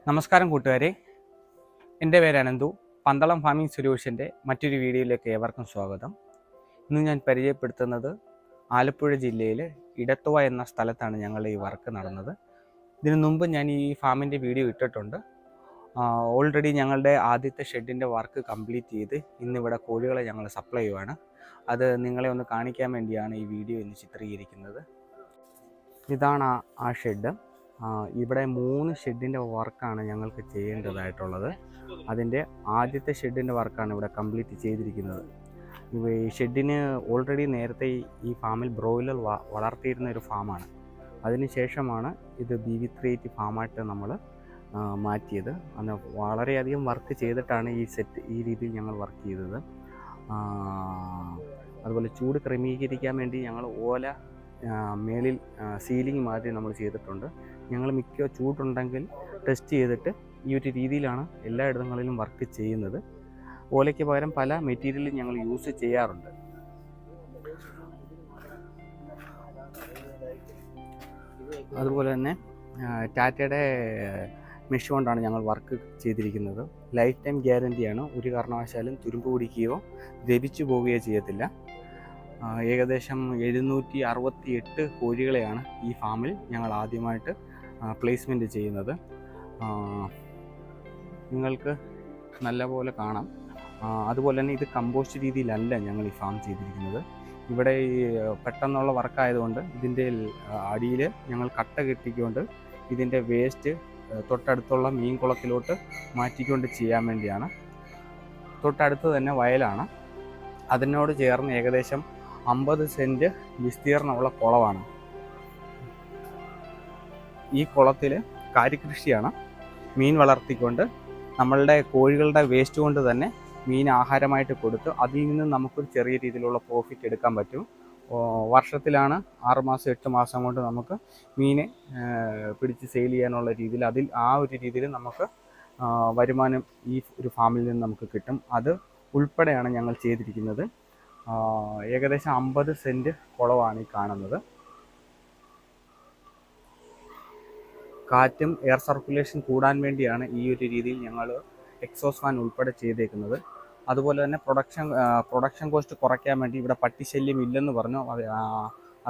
നമസ്കാരം കൂട്ടുകാരെ, എൻ്റെ പേര് അനന്തു. പന്തളം ഫാമിംഗ് സൊല്യൂഷൻ്റെ മറ്റൊരു വീഡിയോയിലേക്ക് ഏവർക്കും സ്വാഗതം. ഇന്ന് ഞാൻ പരിചയപ്പെടുത്തുന്നത് ആലപ്പുഴ ജില്ലയിലെ ഇടത്തുവ എന്ന സ്ഥലത്താണ് ഞങ്ങളുടെ ഈ വർക്ക് നടന്നത്. ഇതിനു മുമ്പ് ഞാൻ ഈ ഫാമിൻ്റെ വീഡിയോ ഇട്ടിട്ടുണ്ട്. ഓൾറെഡി ഞങ്ങളുടെ ആദ്യത്തെ ഷെഡിൻ്റെ വർക്ക് കംപ്ലീറ്റ് ചെയ്ത് ഇന്നിവിടെ കോഴികളെ ഞങ്ങൾ സപ്ലൈ ചെയ്യുവാണ്. അത് നിങ്ങളെ ഒന്ന് കാണിക്കാൻ വേണ്ടിയാണ് ഈ വീഡിയോ ഇന്ന് ചിത്രീകരിക്കുന്നത്. ഇതാണ് ആ ഷെഡ്. ഇവിടെ 3 ഷെഡിൻ്റെ വർക്കാണ് ഞങ്ങൾക്ക് ചെയ്യേണ്ടതായിട്ടുള്ളത്. അതിൻ്റെ ആദ്യത്തെ ഷെഡിൻ്റെ വർക്കാണ് ഇവിടെ കംപ്ലീറ്റ് ചെയ്തിരിക്കുന്നത്. ഈ ഷെഡിന് ഓൾറെഡി നേരത്തെ ഈ ഫാമിൽ ബ്രോയിലർ വളർത്തിയിരുന്ന ഒരു ഫാമാണ്. അതിനുശേഷമാണ് ഇത് BV380 ഫാമായിട്ട് നമ്മൾ മാറ്റിയത്. അന്ന് വളരെയധികം വർക്ക് ചെയ്തിട്ടാണ് ഈ രീതിയിൽ ഞങ്ങൾ വർക്ക് ചെയ്തത്. അതുപോലെ ചൂട് ക്രമീകരിക്കാൻ വേണ്ടി ഞങ്ങൾ ഓല മേളിൽ സീലിംഗ് മാതിരി നമ്മൾ ചെയ്തിട്ടുണ്ട്. ഞങ്ങൾ മിക്ക ചൂടുണ്ടെങ്കിൽ ടെസ്റ്റ് ചെയ്തിട്ട് ഈ ഒരു രീതിയിലാണ് എല്ലായിടങ്ങളിലും വർക്ക് ചെയ്യുന്നത്. ഓലയ്ക്ക് പകരം പല മെറ്റീരിയലും ഞങ്ങൾ യൂസ് ചെയ്യാറുണ്ട്. അതുപോലെ തന്നെ ടാറ്റയുടെ മെഷ് കൊണ്ടാണ് ഞങ്ങൾ വർക്ക് ചെയ്തിരിക്കുന്നത്. ലൈഫ് ടൈം ഗ്യാരൻറ്റിയാണ്. ഒരു കാരണവശാലും തുരുമ്പ് പിടിക്കുകയോ ദ്രവിച്ചു പോവുകയോ ചെയ്യത്തില്ല. ഏകദേശം 768 കോഴികളെയാണ് ഈ ഫാമിൽ ഞങ്ങൾ ആദ്യമായിട്ട് പ്ലേസ്മെൻറ്റ് ചെയ്യുന്നത്. നിങ്ങൾക്ക് നല്ലപോലെ കാണാം. അതുപോലെ തന്നെ ഇത് കമ്പോസ്റ്റ് രീതിയിലല്ല ഞങ്ങൾ ഈ ഫാം ചെയ്തിരിക്കുന്നത്. ഇവിടെ പെട്ടെന്നുള്ള വർക്കായതുകൊണ്ട് ഇതിൻ്റെ അടിയിൽ ഞങ്ങൾ കട്ട കെട്ടിക്കൊണ്ട് ഇതിൻ്റെ വേസ്റ്റ് തൊട്ടടുത്തുള്ള മീൻ കുളത്തിലോട്ട് മാറ്റിക്കൊണ്ട് ചെയ്യാൻ വേണ്ടിയാണ്. തൊട്ടടുത്ത് തന്നെ വയലാണ്. അതിനോട് ചേർന്ന് ഏകദേശം 50 സെൻറ്റ് വിസ്തീർണമുള്ള കുളമാണ്. ഈ കുളത്തിൽ കാര്യകൃഷിയാണ്. മീൻ വളർത്തിക്കൊണ്ട് നമ്മളുടെ കോഴികളുടെ വേസ്റ്റ് കൊണ്ട് തന്നെ മീൻ ആഹാരമായിട്ട് കൊടുത്ത് അതിൽ നിന്ന് നമുക്കൊരു ചെറിയ രീതിയിലുള്ള പ്രോഫിറ്റ് എടുക്കാൻ പറ്റും. വർഷത്തിലാണ് 6 മാസം 8 മാസം കൊണ്ട് നമുക്ക് മീനെ പിടിച്ച് സെയിൽ ചെയ്യാനുള്ള രീതിയിൽ ആ ഒരു രീതിയിൽ നമുക്ക് വരുമാനം ഈ ഒരു ഫാമിൽ നിന്ന് നമുക്ക് കിട്ടും. അത് ഉൾപ്പെടെയാണ് ഞങ്ങൾ ചെയ്തിരിക്കുന്നത്. ഏകദേശം 50 സെൻറ്റ് കുളമാണ് ഈ കാണുന്നത്. കാറ്റും എയർ സർക്കുലേഷൻ കൂടാൻ വേണ്ടിയാണ് ഈ ഒരു രീതിയിൽ ഞങ്ങൾ എക്സോസ് ഫാൻ ഉൾപ്പെടെ ചെയ്തേക്കുന്നത്. അതുപോലെ തന്നെ പ്രൊഡക്ഷൻ കോസ്റ്റ് കുറയ്ക്കാൻ വേണ്ടി ഇവിടെ പട്ടിശല്യം ഇല്ലെന്ന് പറഞ്ഞു.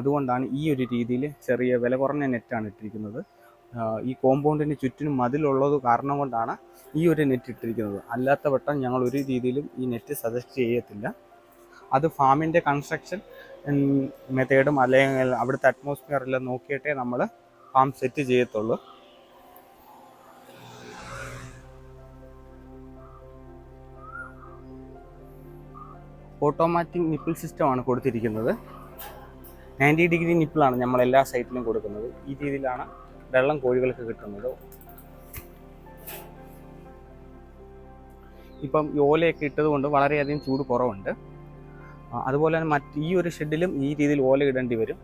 അതുകൊണ്ടാണ് ഈ ഒരു രീതിയിൽ ചെറിയ വില കുറഞ്ഞ നെറ്റാണ് ഇട്ടിരിക്കുന്നത്. ഈ കോമ്പൗണ്ടിന് ചുറ്റിനും മതിലുള്ളത് കാരണം കൊണ്ടാണ് ഈ ഒരു നെറ്റ് ഇട്ടിരിക്കുന്നത്. അല്ലാത്ത വട്ടം ഞങ്ങൾ ഒരു രീതിയിലും ഈ നെറ്റ് സജസ്റ്റ് ചെയ്യത്തില്ല. അത് ഫാമിൻ്റെ കൺസ്ട്രക്ഷൻ മെത്തേഡും അല്ലെങ്കിൽ അവിടുത്തെ അറ്റ്മോസ്ഫിയറെല്ലാം നോക്കിയിട്ടേ നമ്മൾ ഫാം സെറ്റ് ചെയ്യത്തുള്ളൂ. ഓട്ടോമാറ്റിക് നിപ്പിൾ സിസ്റ്റമാണ് കൊടുത്തിരിക്കുന്നത്. 90 ഡിഗ്രി നിപ്പിളാണ് നമ്മൾ എല്ലാ സൈറ്റിലും കൊടുക്കുന്നത്. ഈ രീതിയിലാണ് വെള്ളം കോഴികൾക്ക് കിട്ടുന്നത്. ഇപ്പം ഓലയൊക്കെ ഇട്ടത് കൊണ്ട് വളരെയധികം ചൂട് കുറവുണ്ട്. അതുപോലെ തന്നെ ഈ ഒരു ഷെഡിലും ഈ രീതിയിൽ ഓല ഇടേണ്ടി വരും.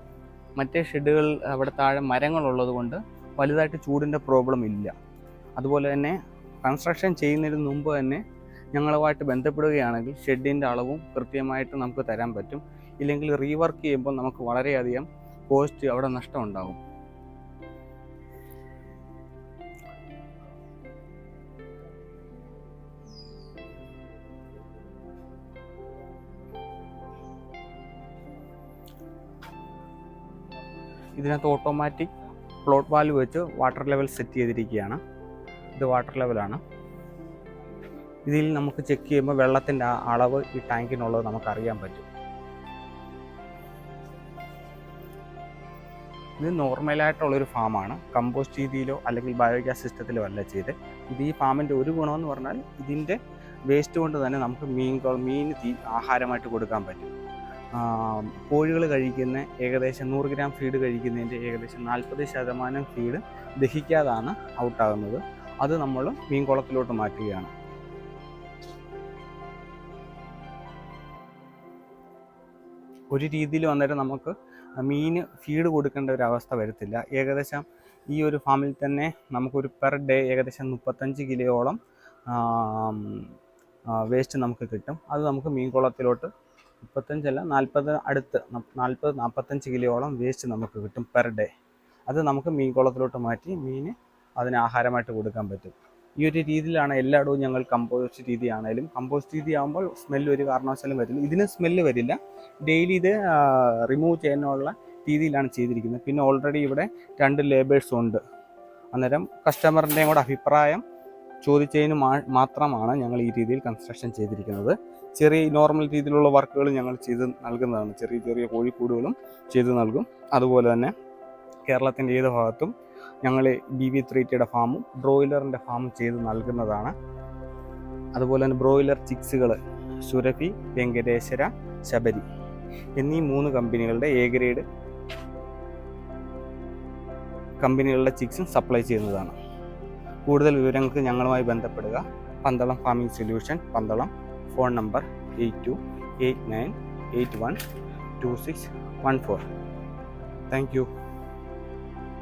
മറ്റേ ഷെഡുകൾ അവിടെ താഴെ മരങ്ങളുള്ളത് കൊണ്ട് വലുതായിട്ട് ചൂടിൻ്റെ പ്രോബ്ലം ഇല്ല. അതുപോലെ തന്നെ കൺസ്ട്രക്ഷൻ ചെയ്യുന്നതിന് മുമ്പ് തന്നെ ഞങ്ങളുമായിട്ട് ബന്ധപ്പെടുകയാണെങ്കിൽ ഷെഡിൻ്റെ അളവും കൃത്യമായിട്ട് നമുക്ക് തരാൻ പറ്റും. ഇല്ലെങ്കിൽ റീവർക്ക് ചെയ്യുമ്പോൾ നമുക്ക് വളരെയധികം കോസ്റ്റ് അവിടെ നഷ്ടമുണ്ടാകും. ഇതിനകത്ത് ഓട്ടോമാറ്റിക് ഫ്ലോട്ട് വാൽവ് വെച്ച് വാട്ടർ ലെവൽ സെറ്റ് ചെയ്തിരിക്കുകയാണ്. ഇത് വാട്ടർ ലെവലാണ്. ഇതിൽ നമുക്ക് ചെക്ക് ചെയ്യുമ്പോൾ വെള്ളത്തിൻ്റെ അളവ് ഈ ടാങ്കിനുള്ളത് നമുക്കറിയാൻ പറ്റും. ഇത് നോർമലായിട്ടുള്ളൊരു ഫാമാണ്. കമ്പോസ്റ്റ് രീതിയിലോ അല്ലെങ്കിൽ ബയോഗ്യാസ് സിസ്റ്റത്തിലോ അല്ല ചെയ്ത്. ഇത് ഈ ഫാമിൻ്റെ ഒരു ഗുണമെന്ന് പറഞ്ഞാൽ ഇതിൻ്റെ വേസ്റ്റ് കൊണ്ട് തന്നെ നമുക്ക് മീൻ ആഹാരമായിട്ട് കൊടുക്കാൻ പറ്റും. കോഴികൾ കഴിക്കുന്ന ഏകദേശം 100 ഗ്രാം ഫീഡ് കഴിക്കുന്നതിൻ്റെ ഏകദേശം 40% ഫീഡ് ദഹിക്കാതാണ് ഔട്ടാകുന്നത്. അത് നമ്മൾ മീൻ കുളത്തിലോട്ട് മാറ്റുകയാണ്. ഒരു രീതിയിൽ വന്നിട്ട് നമുക്ക് മീൻ ഫീഡ് കൊടുക്കേണ്ട ഒരു അവസ്ഥ വരത്തില്ല. ഏകദേശം ഈ ഒരു ഫാമിൽ തന്നെ നമുക്കൊരു പെർ ഡേ ഏകദേശം 35 കിലോയോളം വേസ്റ്റ് നമുക്ക് കിട്ടും. അത് നമുക്ക് മീൻ കുളത്തിലോട്ട് 35 അല്ല 40 അടുത്ത് 40-45 കിലോയോളം വേസ്റ്റ് നമുക്ക് കിട്ടും പെർ ഡേ. അത് നമുക്ക് മീൻ കുളത്തിലോട്ട് മാറ്റി മീൻ അതിന് ആഹാരമായിട്ട് കൊടുക്കാൻ പറ്റും. ഈ ഒരു രീതിയിലാണ് എല്ലായിടവും ഞങ്ങൾ കമ്പോസ്റ്റ് രീതിയാണേലും. കമ്പോസ്റ്റ് രീതി ആകുമ്പോൾ സ്മെല്ല് ഒരു കാരണവശാലും വരില്ല. ഇതിന് സ്മെല്ല് വരില്ല. ഡെയിലി ഇത് റിമൂവ് ചെയ്യാനുള്ള രീതിയിലാണ് ചെയ്തിരിക്കുന്നത്. പിന്നെ ഓൾറെഡി ഇവിടെ 2 ലേബേഴ്സും ഉണ്ട്. അന്നേരം കസ്റ്റമറിൻ്റെയും കൂടെ അഭിപ്രായം ചോദിച്ചതിന് മാത്രമാണ് ഞങ്ങൾ ഈ രീതിയിൽ കൺസ്ട്രക്ഷൻ ചെയ്തിരിക്കുന്നത്. ചെറിയ നോർമൽ രീതിയിലുള്ള വർക്കുകൾ ഞങ്ങൾ ചെയ്ത് നൽകുന്നതാണ്. ചെറിയ ചെറിയ കോഴിക്കൂടുകളും ചെയ്ത് നൽകും. അതുപോലെ തന്നെ കേരളത്തിൻ്റെ ഏത് ഭാഗത്തും ഞങ്ങൾ BV380 ഫാമും ബ്രോയിലറിൻ്റെ ഫാമും ചെയ്ത് നൽകുന്നതാണ്. അതുപോലെ തന്നെ ബ്രോയിലർ ചിക്സുകൾ സുരഭി, വെങ്കടേശ്വര, ശബരി എന്നീ 3 കമ്പനികളുടെ A ഗ്രേഡ് കമ്പനികളുടെ ചിക്സും സപ്ലൈ ചെയ്യുന്നതാണ്. കൂടുതൽ വിവരങ്ങൾക്ക് ഞങ്ങളുമായി ബന്ധപ്പെടുക. Pandalam farming solution, Pandalam. Phone number 8289812614. Thank you.